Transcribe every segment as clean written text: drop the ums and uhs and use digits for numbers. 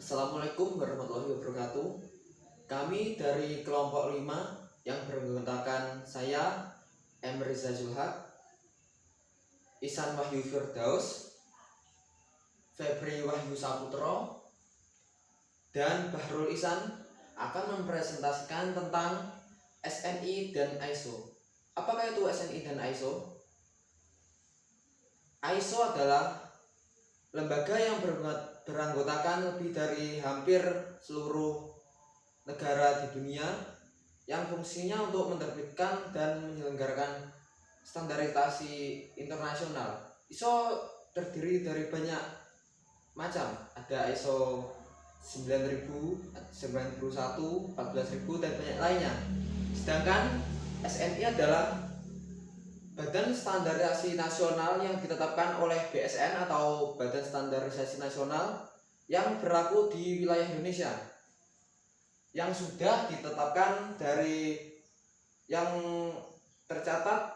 Assalamualaikum warahmatullahi wabarakatuh. Kami dari kelompok 5 yang beranggotakan saya, M. Riza Zulhak, Ihsan Wahyu Firdaus, Febri Wahyu Saputro, dan Bahrul Ihsan akan mempresentasikan tentang SNI dan ISO. Apakah itu SNI dan ISO? ISO adalah lembaga yang beranggotakan lebih dari hampir seluruh negara di dunia yang fungsinya untuk menerbitkan dan menyelenggarakan standarisasi internasional. ISO terdiri dari banyak macam, ada ISO 9000, 9001, 14000 dan banyak lainnya. Sedangkan SNI adalah Badan Standarisasi Nasional yang ditetapkan oleh BSN atau Badan Standarisasi Nasional yang berlaku di wilayah Indonesia, yang sudah ditetapkan dari yang tercatat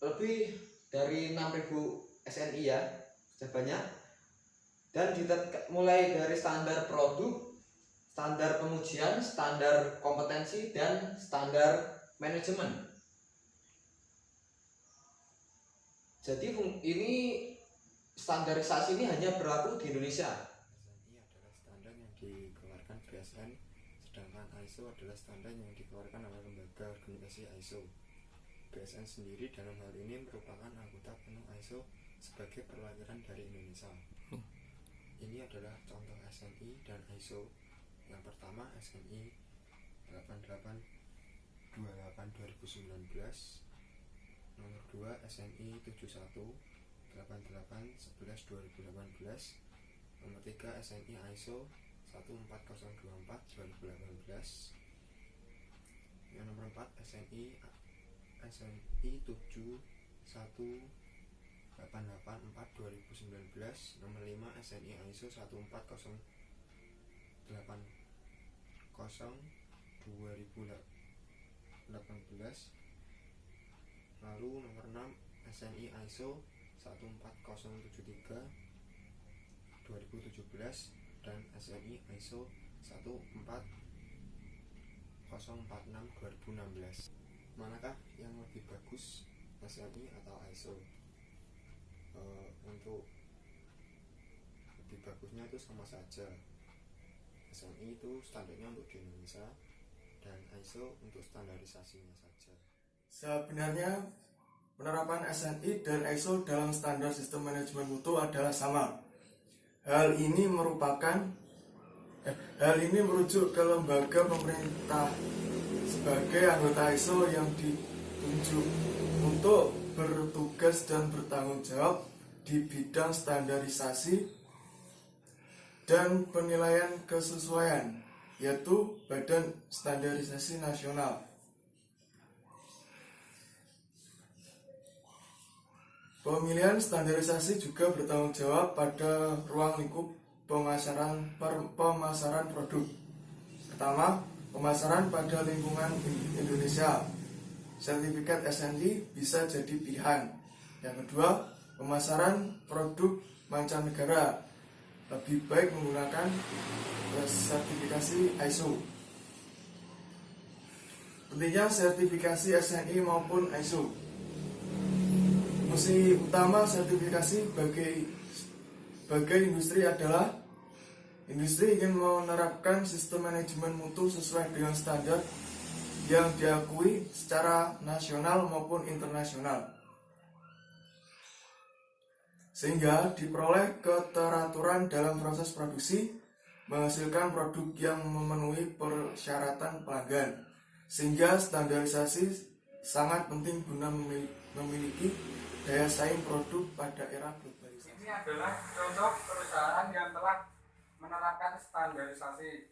lebih dari 6000 SNI ya, sudah banyak, dan mulai dari standar produk, standar pengujian, standar kompetensi, dan standar manajemen. Jadi ini standarisasi ini hanya berlaku di Indonesia. SNI adalah standar yang dikeluarkan BSN, sedangkan ISO adalah standar yang dikeluarkan oleh lembaga organisasi ISO. BSN sendiri dalam hal ini merupakan anggota penuh ISO sebagai perwakilan dari Indonesia. Ini adalah contoh SNI dan ISO. Yang pertama SNI 8828/2019, nomor 2 SNI 718811/2018, nomor 3 SNI ISO 14024/2018, yang nomor 4 SNI 7188/2019, nomor 5 SNI ISO 14080/2018, lalu nomor 6 SNI ISO 14073/2017 dan SNI ISO 14046/2016. Manakah yang lebih bagus, SNI atau ISO? Untuk lebih bagusnya itu sama saja. SNI itu standarnya untuk di Indonesia dan ISO untuk standarisasinya saja. Sebenarnya penerapan SNI dan ISO dalam standar sistem manajemen mutu adalah sama. Hal ini merujuk ke lembaga pemerintah sebagai anggota ISO yang ditunjuk untuk bertugas dan bertanggung jawab di bidang standarisasi dan penilaian kesesuaian, yaitu Badan Standarisasi Nasional. Pemilihan standarisasi juga bertanggung jawab pada ruang lingkup pemasaran produk. Pertama, pemasaran pada lingkungan Indonesia. Sertifikat SNI bisa jadi pilihan. Yang kedua, pemasaran produk mancanegara. Lebih baik menggunakan sertifikasi ISO. Pentingnya sertifikasi SNI maupun ISO. Fungsi utama sertifikasi bagi industri adalah industri ingin menerapkan sistem manajemen mutu sesuai dengan standar yang diakui secara nasional maupun internasional, sehingga diperoleh keteraturan dalam proses produksi, menghasilkan produk yang memenuhi persyaratan pelanggan, sehingga standarisasi sangat penting guna memiliki daya saing produk pada era globalisasi. Ini adalah contoh perusahaan yang telah menerapkan standarisasi.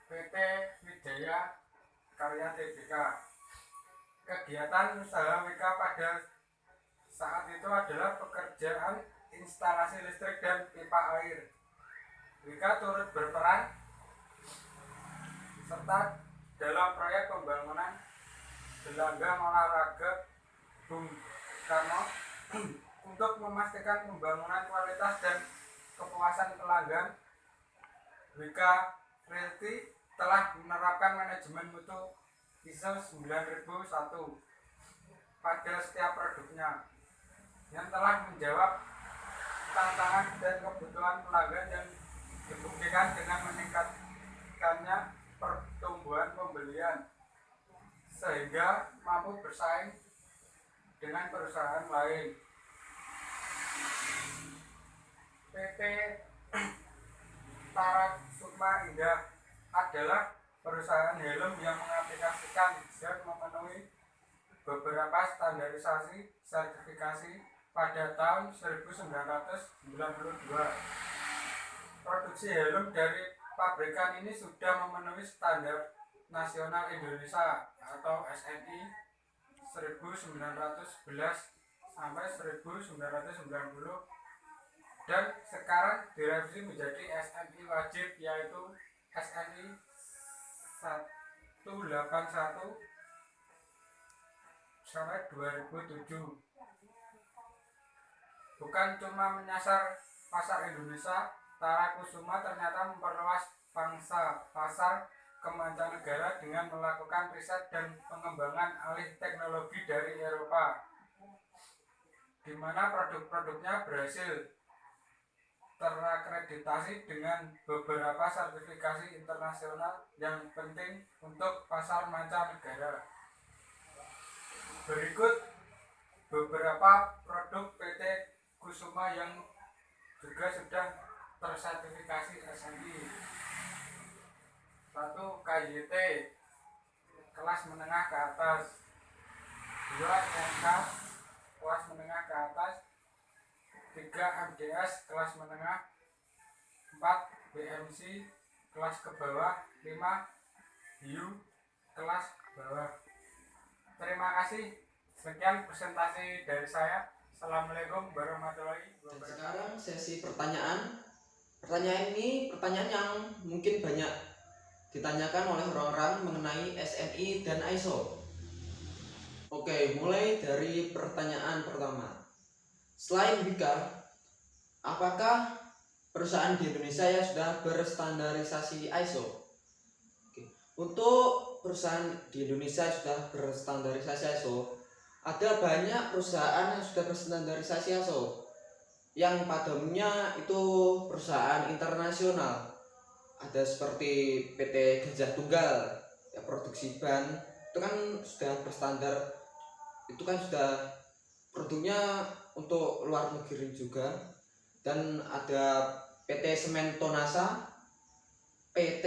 PT Wijaya Karya Tbk. Kegiatan usaha WK pada saat itu adalah pekerjaan instalasi listrik dan pipa air. WK turut berperan serta dalam proyek pembangunan gelanggang olahraga Bung Karno untuk memastikan pembangunan kualitas dan kepuasan pelanggan WK Realty telah menerapkan manajemen mutu ISO 9001 pada setiap produknya yang telah menjawab tantangan dan kebutuhan pelanggan yang dibuktikan dengan meningkatkannya pertumbuhan pembelian sehingga mampu bersaing dengan perusahaan lain. PT Tarasukma Indah adalah perusahaan helm yang mengaplikasikan dan memenuhi beberapa standarisasi sertifikasi pada tahun 1992. Produksi helm dari pabrikan ini sudah memenuhi standar nasional Indonesia atau SNI 1911 sampai 1990 dan sekarang direvisi menjadi SNI wajib, yaitu SNI 181 sampai 2007. Bukan cuma menyasar pasar Indonesia, Tarakusuma ternyata memperluas pangsa pasar ke mancanegara dengan melakukan riset dan pengembangan alih teknologi dari Eropa, di mana produk-produknya berhasil terakreditasi dengan beberapa sertifikasi internasional yang penting untuk pasar mancanegara. Berikut beberapa produk PT Kusuma yang juga sudah tersertifikasi SNI. 1. KYT kelas menengah ke atas. 2. MK kelas menengah ke atas. 3. MDS kelas menengah. 4. BMC kelas ke bawah. 5. U kelas bawah. Terima kasih. Sekian presentasi dari saya. Assalamualaikum warahmatullahi Dan wabarakatuh. sekarang sesi pertanyaan. Pertanyaan ini pertanyaan yang mungkin banyak ditanyakan oleh orang-orang mengenai SNI dan ISO. Oke, mulai dari pertanyaan pertama. Selain WK, apakah perusahaan di Indonesia yang sudah berstandarisasi ISO? Oke. Untuk perusahaan di Indonesia yang sudah berstandarisasi ISO, ada banyak perusahaan yang sudah berstandarisasi ISO. Yang pada umumnya itu perusahaan internasional. Ada seperti PT Gajah Tunggal, ya produksi ban, itu kan sudah berstandar, itu kan sudah produknya untuk luar negeri juga. Dan ada PT Semen Tonasa, PT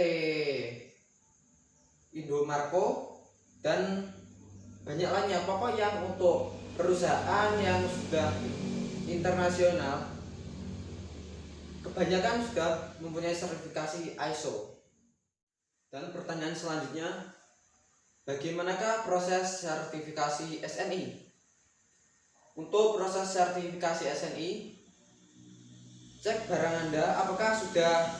Indomarko, dan banyak lainnya. Pokoknya untuk perusahaan yang sudah internasional kebanyakan sudah mempunyai sertifikasi ISO. Dan pertanyaan selanjutnya, bagaimanakah proses sertifikasi SNI? Untuk proses sertifikasi SNI, cek barang Anda apakah sudah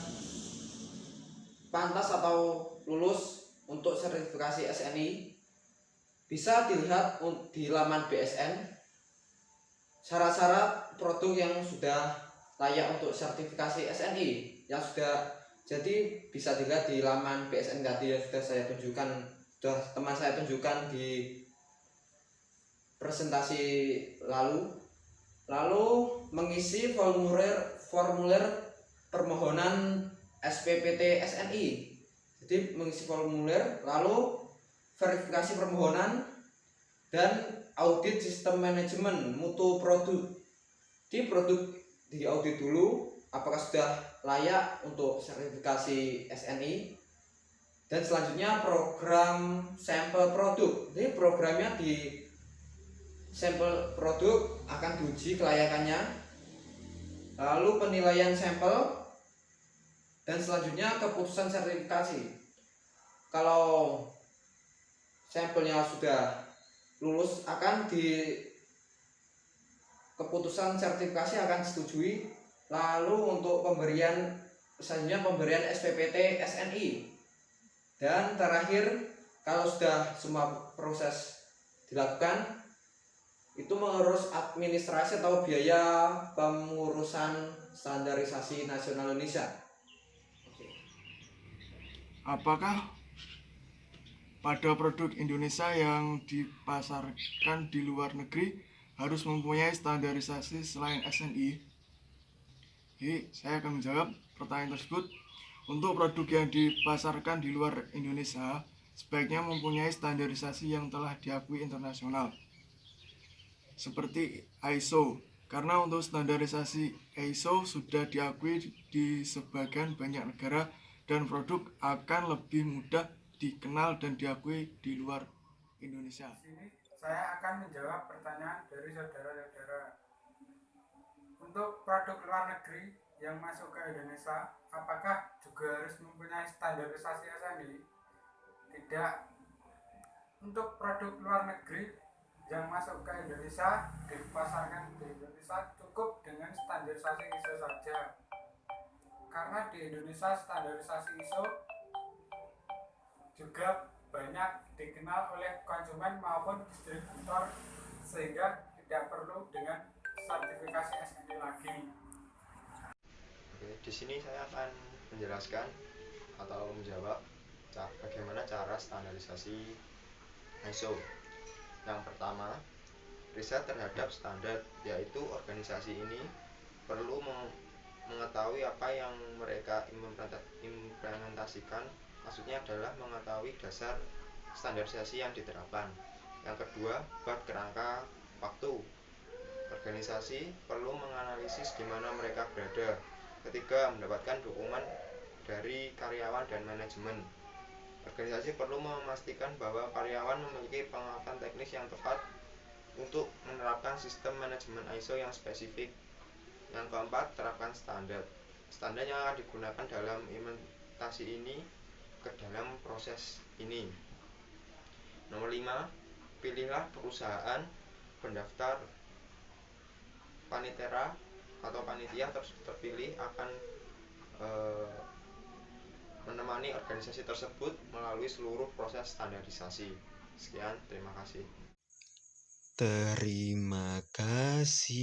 pantas atau lulus untuk sertifikasi SNI. Bisa dilihat di laman BSN syarat-syarat produk yang sudah layak untuk sertifikasi SNI yang sudah, jadi bisa dilihat di laman BSN tadi yang sudah saya tunjukkan, sudah teman saya tunjukkan di presentasi lalu mengisi formulir permohonan SPPT SNI. Jadi mengisi formulir, lalu verifikasi permohonan, dan audit sistem manajemen mutu produk. Di produk diaudit dulu apakah sudah layak untuk sertifikasi SNI. Dan selanjutnya program sampel produk. Jadi programnya di sampel produk akan diuji kelayakannya, lalu penilaian sampel, dan selanjutnya keputusan sertifikasi. Kalau sampelnya sudah lulus, akan di keputusan sertifikasi akan disetujui, lalu untuk pemberian selanjutnya pemberian SPPT SNI. Dan terakhir, kalau sudah semua proses dilakukan, itu mengurus administrasi atau biaya pengurusan standarisasi nasional Indonesia. Oke. apakah pada produk Indonesia yang dipasarkan di luar negeri harus mempunyai standarisasi selain SNI? Jadi, saya akan menjawab pertanyaan tersebut. Untuk produk yang dipasarkan di luar Indonesia, sebaiknya mempunyai standarisasi yang telah diakui internasional, seperti ISO. Karena untuk standarisasi ISO sudah diakui di sebagian banyak negara dan produk akan lebih mudah dikenal dan diakui di luar Indonesia. Di sini saya akan menjawab pertanyaan dari saudara-saudara. Untuk produk luar negeri yang masuk ke Indonesia, apakah juga harus mempunyai standarisasi SNI? Tidak. Untuk produk luar negeri yang masuk ke Indonesia, dipasarkan di Indonesia, cukup dengan standarisasi ISO saja. Karena di Indonesia standarisasi ISO juga banyak dikenal oleh konsumen maupun distributor, sehingga tidak perlu dengan sertifikasi SNI lagi. Oke, di sini saya akan menjelaskan atau menjawab bagaimana cara standarisasi ISO. Yang pertama, riset terhadap standar, yaitu organisasi ini perlu mengetahui apa yang mereka implementasikan. Maksudnya adalah mengetahui dasar standarisasi yang diterapkan. Yang kedua, buat kerangka waktu. Organisasi perlu menganalisis di mana mereka berada. Ketiga, mendapatkan dukungan dari karyawan dan manajemen. Organisasi perlu memastikan bahwa karyawan memiliki pengetahuan teknis yang tepat untuk menerapkan sistem manajemen ISO yang spesifik. Yang keempat, terapkan standar. Standar yang akan digunakan dalam implementasi ini ke dalam proses ini. Nomor 5, pilihlah perusahaan pendaftar panitera atau panitia terpilih akan menemani organisasi tersebut melalui seluruh proses standarisasi. Sekian, terima kasih. Terima kasih.